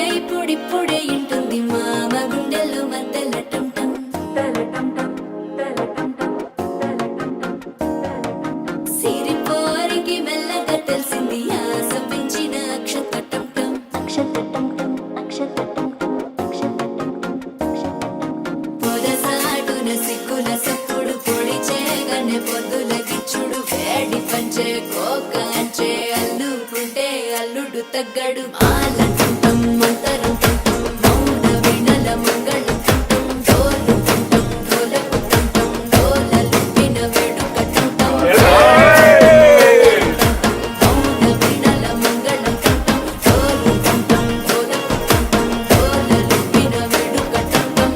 ఇప్పుడిప్పుడే ఇంటుంది మామ గుండెల్లో మధ్యల టంటం సిరిపోరికి మెల్లగా తెలిసింది ఆశ పెంచిన అక్షతటం పొదసాటున సిగ్గుల సప్పుడు పొడి చేయగానే పొద్దుల గిచ్చుడు వేడి పంచే కోకంచే అల్లుకుంటే అల్లుడు తగ్గడు ఆలంటం మంతరం టంటం మౌన వినల మంగళం టంటం డోలు టంటం డోలకు టంటం డోలలు విన వేడుక టంటం మౌన వినల మంగళం టంటం డోలు టంటం డోలకు టంటం డోలలు విన వేడుక టంటం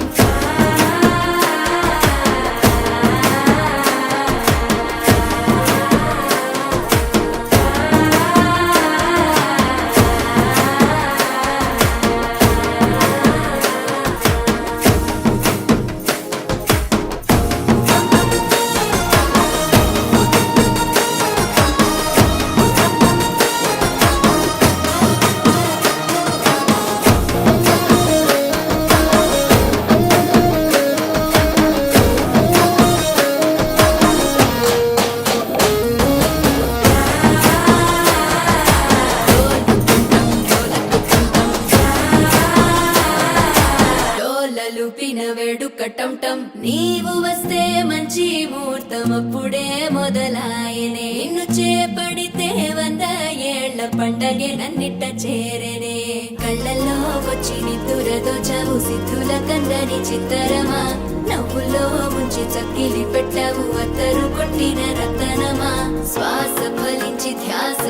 డోలలుపిన వేడుక టంటం నీవు వస్తే మంచి ముహూర్తం అప్పుడే మొదలాయనే నిన్ను చేపడితే 100 ఏళ్ల పండగే నన్నిట్ట చేరనే కళ్ళల్లో వచ్చి నిద్దురతో చావు సిద్ధుల కందని చిత్తరమా నవ్వులో ముంచి చక్కిలి పెట్టావు అత్తరు కొట్టిన రతనమా శ్వాస ఫలించి ధ్యాస